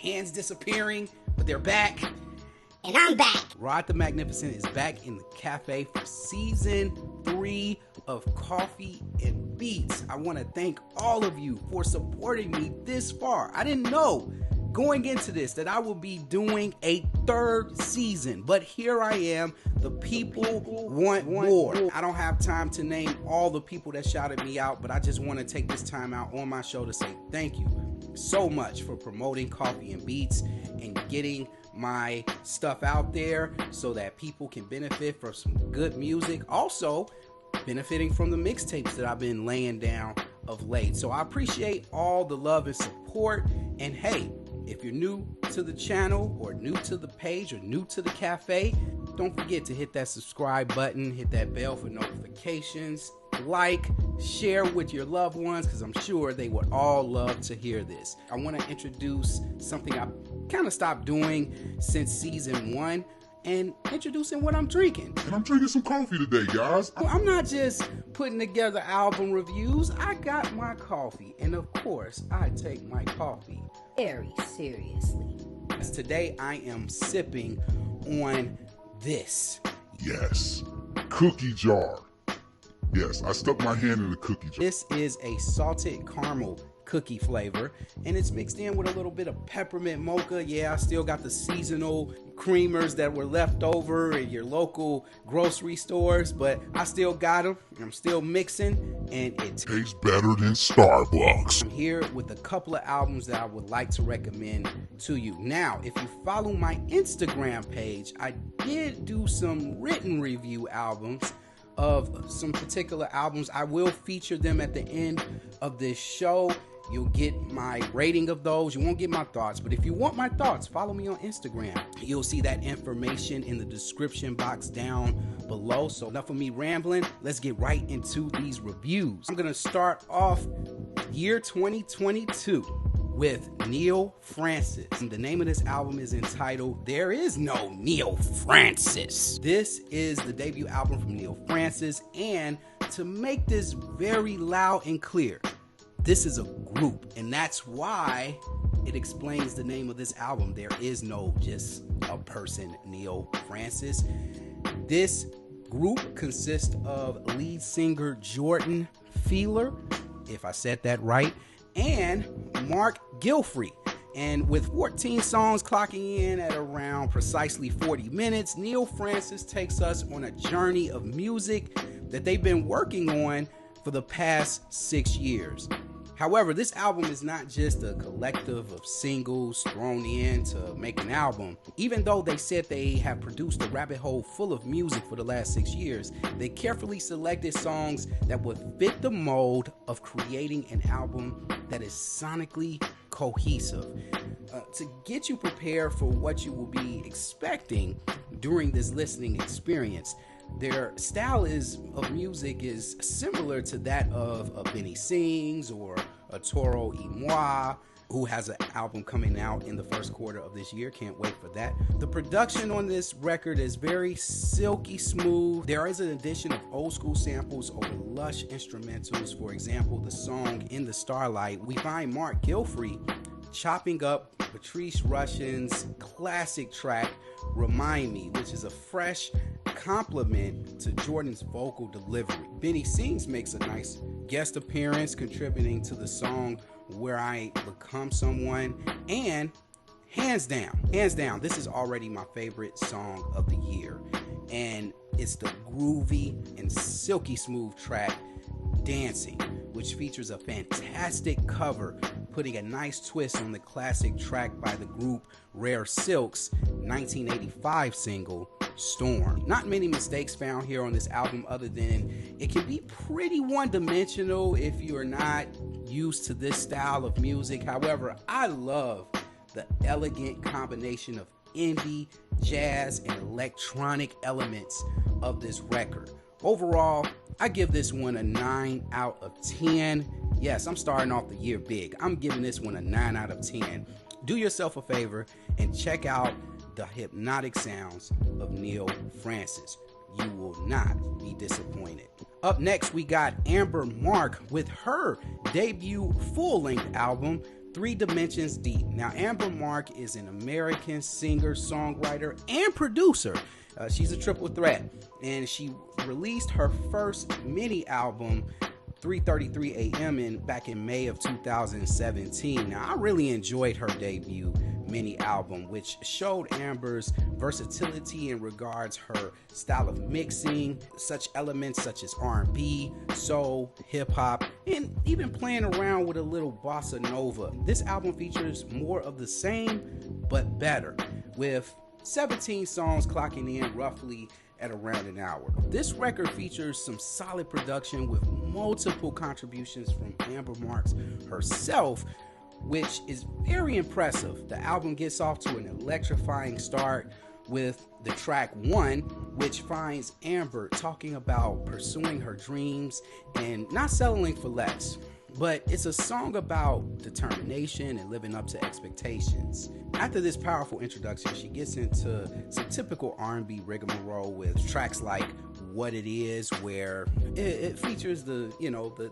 hands disappearing, but they're back. And I'm back. Rod the Magnificent is back in the cafe for season 3 of Coffee and Beats. I want to thank all of you for supporting me this far. I didn't know going into this that I will be doing a 3rd season, but here I am. The people want more. I don't have time to name all the people that shouted me out, but I just want to take this time out on my show to say thank you so much for promoting Coffee and Beats and getting my stuff out there so that people can benefit from some good music. Also, benefiting from the mixtapes that I've been laying down of late. So I appreciate all the love and support. And hey, if you're new to the channel or new to the page or new to the cafe, don't forget to hit that subscribe button, hit that bell for notifications, like, share with your loved ones, because I'm sure they would all love to hear this. I want to introduce something I kind of stopped doing since season 1 and introducing what I'm drinking. And I'm drinking some coffee today, guys. I'm not just putting together album reviews. I got my coffee, and of course, I take my coffee Very seriously. Today, I am sipping on this. Yes, cookie jar. Yes, I stuck my hand in the cookie jar. This is a salted caramel cookie flavor, and it's mixed in with a little bit of peppermint mocha. Yeah, I still got the seasonal creamers that were left over in your local grocery stores, but I still got them. I'm still mixing, and it tastes better than Starbucks. I'm here with a couple of albums that I would like to recommend to you. Now, if you follow my Instagram page, I did do some written review albums of some particular albums. I will feature them at the end of this show. You'll get my rating of those. You won't get my thoughts, but if you want my thoughts, follow me on Instagram. You'll see that information in the description box down below. So enough of me rambling. Let's get right into these reviews. I'm gonna start off year 2022 with Neil Francis. And the name of this album is entitled There Is No Neil Francis. This is the debut album from Neil Francis, and to make this very loud and clear, this is a group, and that's why it explains the name of this album. There is no just a person, Neil Francis. This group consists of lead singer Jordan Feeler, if I said that right, and Mark Gilfrey. And with 14 songs clocking in at around precisely 40 minutes, Neil Francis takes us on a journey of music that they've been working on for the past 6 years. However, this album is not just a collective of singles thrown in to make an album. Even though they said they have produced a rabbit hole full of music for the last 6 years, they carefully selected songs that would fit the mold of creating an album that is sonically cohesive. To get you prepared for what you will be expecting during this listening experience, their style of music is similar to that of a Benny Sings or a Toro y Moi, who has an album coming out in the first quarter of this year. Can't wait for that. The production on this record is very silky smooth. There is an addition of old school samples over lush instrumentals. For example, the song In the Starlight, we find Mark Gilfrey chopping up Patrice Rushen's classic track Remind Me, which is a fresh compliment to Jordan's vocal delivery. Benny Sings makes a nice guest appearance, contributing to the song Where I Become Someone, and hands down, this is already my favorite song of the year, and it's the groovy and silky smooth track Dancing, which features a fantastic cover, putting a nice twist on the classic track by the group Rare Silk's 1985 single Storm. Not many mistakes found here on this album, other than it can be pretty one-dimensional if you're not used to this style of music. However, I love the elegant combination of indie, jazz, and electronic elements of this record. Overall, I give this one a 9 out of 10. Yes, I'm starting off the year big. I'm giving this one a 9 out of 10. Do yourself a favor and check out the hypnotic sounds of Neil Francis. You will not be disappointed. Up next, we got Amber Mark with her debut full-length album, 3 Dimensions Deep. Now, Amber Mark is an American singer, songwriter, and producer. She's a triple threat, and she released her first mini album 3:33 a.m. back in May of 2017. Now, I really enjoyed her debut mini album, which showed Amber's versatility in regards her style of mixing, such elements such as R&B, soul, hip-hop, and even playing around with a little bossa nova. This album features more of the same, but better, with 17 songs clocking in roughly at around an hour. This record features some solid production with multiple contributions from Amber Marks herself, which is very impressive. The album gets off to an electrifying start with the track 1, which finds Amber talking about pursuing her dreams and not settling for less. But it's a song about determination and living up to expectations. After this powerful introduction, she gets into some typical R&B rigmarole with tracks like What It Is, where it features the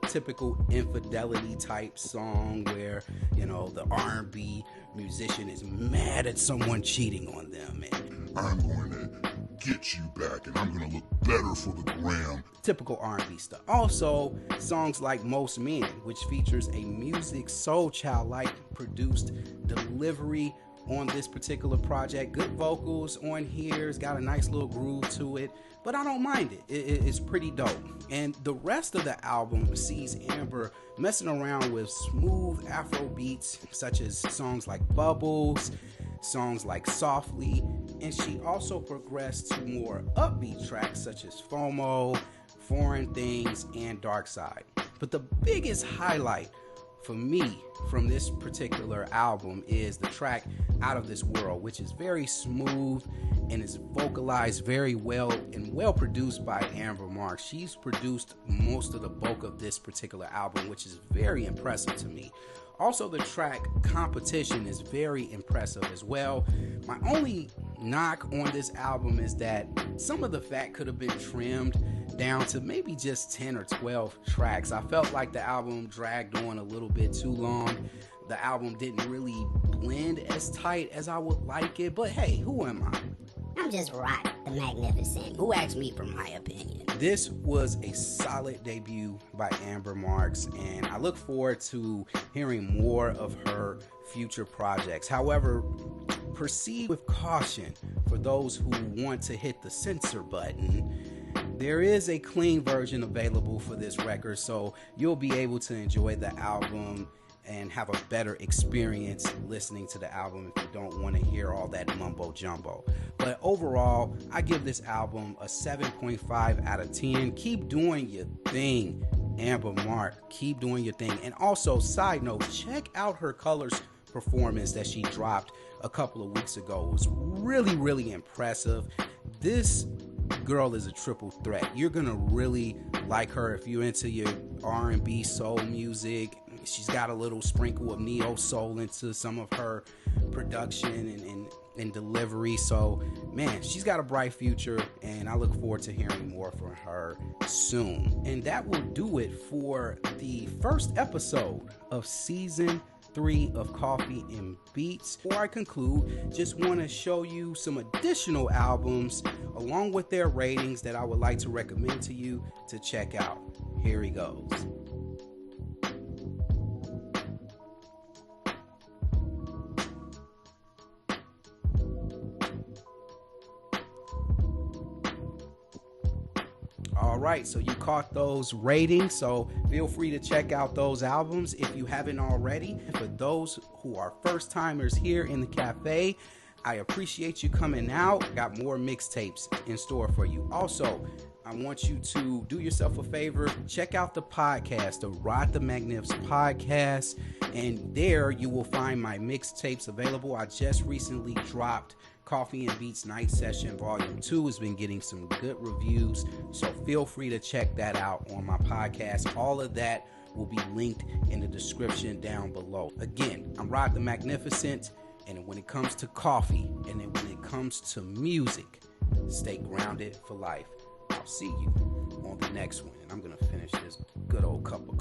typical infidelity type song where, the R&B musician is mad at someone cheating on them. And I'm going to get you back, and I'm going to look better for the gram. Typical R&B stuff. Also, songs like Most Men, which features a music soul child-like produced delivery on this particular project. Good vocals on here. It's got a nice little groove to it, but I don't mind it. It's pretty dope. And the rest of the album sees Amber messing around with smooth Afro beats, such as songs like Bubbles, songs like Softly, and she also progressed to more upbeat tracks such as FOMO, Foreign Things, and Dark Side. But the biggest highlight for me from this particular album is the track Out of This World, which is very smooth and is vocalized very well and well produced by Amber Mark. She's produced most of the bulk of this particular album, which is very impressive to me. Also, the track Competition is very impressive as well. My only knock on this album is that some of the fat could have been trimmed down to maybe just 10 or 12 tracks. I felt like the album dragged on a little bit too long. The album didn't really blend as tight as I would like it, but hey, who am I? I'm just Rod the Magnificent. Who asked me for my opinion? This was a solid debut by Amber Marks, and I look forward to hearing more of her future projects. However, proceed with caution for those who want to hit the censor button. There is a clean version available for this record, so you'll be able to enjoy the album and have a better experience listening to the album if you don't want to hear all that mumbo jumbo. But overall, I give this album a 7.5 out of 10. Keep doing your thing, Amber Mark. Keep doing your thing. And also, side note, check out her Colors performance that she dropped a couple of weeks ago. It was really, really impressive. This girl is a triple threat. You're gonna really like her if you're into your R&B soul music. She's got a little sprinkle of neo soul into some of her production and delivery. So, man, she's got a bright future, and I look forward to hearing more from her soon. And that will do it for the first episode of season 3 of Coffee and Beats. Before I conclude, just want to show you some additional albums along with their ratings that I would like to recommend to you to check out. Here he goes. All right, so you caught those ratings, so feel free to check out those albums if you haven't already. For those who are first timers here in the cafe, I appreciate you coming out. Got more mixtapes in store for you. Also, I want you to do yourself a favor, check out the podcast, the Rod the Magnificent podcast, and there you will find my mixtapes available. I just recently dropped Coffee and Beats Night Session Volume 2. Has been getting some good reviews, so feel free to check that out on my podcast. All of that will be linked in the description down below. Again, I'm Rod the Magnificent, and when it comes to coffee and then when it comes to music, stay grounded for life. I'll see you on the next one, and I'm gonna finish this good old cup of